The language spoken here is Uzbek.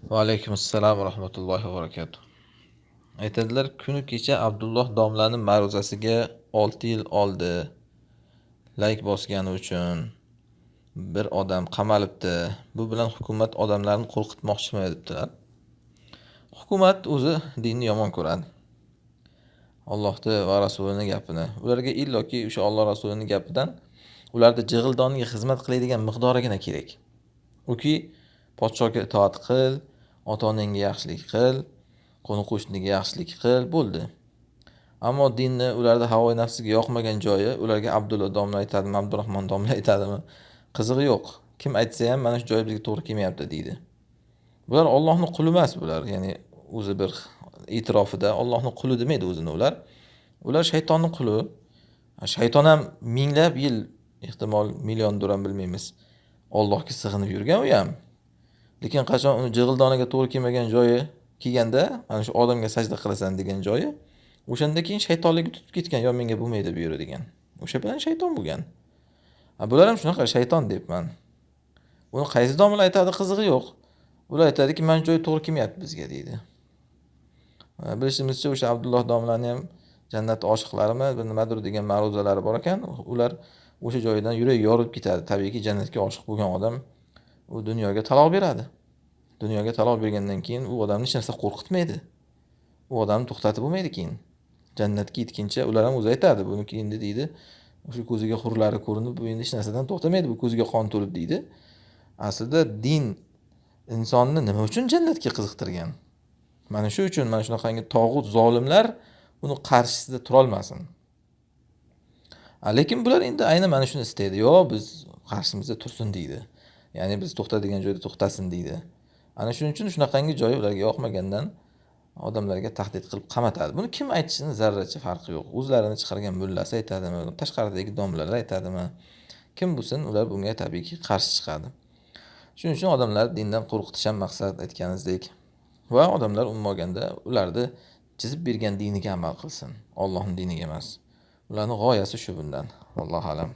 Va alaykum assalom va rahmatullohi va barakatuh. Aytadilar, kuni kecha Abdulloh domlaning ma'ruzasiga 6 yil oldi. Layk bosgani uchun bir odam qamalibdi. Bu bilan hukumat odamlarni qo'rqitmoqchimi debdilar. Hukumat o'zi dinni yomon ko'radi. Allohni va rasulining gapini. Ularga illoki o'sha Alloh rasulining gapidan ularda jig'ildoniga xizmat qiladigan miqdorigina kerak. Uki podshohga itoat qil, ota-onangga yaxshilik qil, qo'ni-qo'shniga yaxshilik qil, bo'ldi. Ammo dinni ularda havo nafsiga yoqmagan joyi, ularga Abdulla domla aytadimi, Abdurahmon domla aytadimi, qizig'i yo'q. Kim aytsa ham mana shu joy bizga to'g'ri kelmayapti deydi. Bular Allohning quli emas bular, ya'ni o'zi bir e'tirofida Allohning quli demaydi o'zini ular. Ular shaytonning quli. Shayton ham minglab yil, ehtimol milliondir ham bilmaymiz, Allohga sig'inib yurgan u ham. Lekin qachon uni jig'ildoniga to'g'ri kelmagan joyi kelganda, mana shu odamga sajda qilasan degan joyi, o'shanda keyin shaytonligi tutib ketgan, yo menga bo'lmaydi bu yeri degan. O'sha bilan shayton bo'lgan. Bular ham shunaqa shayton deyapman. Buni qaysi domla aytadi, qizig'i yo'q. Ular aytadiki, mana joy to'g'ri kelmayapti bizga deydi. Bilishimizcha o'sha Abdulloh domlani ham jannat oshiqlarimi, nimadir degan ma'ruzalari bor ekan. Ular o'sha joydan yurak yorib ketadi. Tabiiyki jannatga oshiq bo'lgan odam u dunyoga taloq beradi. Dunyoga taloq bergandan keyin u odamni hech narsa qo'rqitmaydi. U odamni to'xtatib bo'lmaydi keyin. Jannatga yetguncha ular ham o'zi aytadi, buni endi deydi, o'sha ko'ziga hurlari ko'rinib, bu endi hech narsadan to'xtamaydi, bu ko'ziga qon to'lib deydi. Aslida din insonni nima uchun jannatga qiziqtirgan? Mana shu uchun mana shunaqangi tog'ut zolimlar uni qarshisida tura olmasin. Lekin bular endi aynan mana shuni istaydi. Yo, biz qarshimizda tursin deydi. Ya'ni biz to'xtadigan joyda to'xtasin deydi. Ana shuning uchun shunaqangi joy ularga yoqmagandan odamlarga tahdid qilib qamatadi. Buni kim aytishini zarracha farqi yo'q. O'zlarini chiqargan mullasi aytadimi, tashqaridagi domlalar aytadimi, kim bo'lsin, ular bunga tabiiyki qarshi chiqadi. Shuning uchun odamlar dindan qo'rqitish ham maqsad aytganimizdek va odamlar umuman ularni chizib bergan diniga amal qilsin, Allohning diniga emas. Ularning g'oyasi shu bundan. Allohu alam.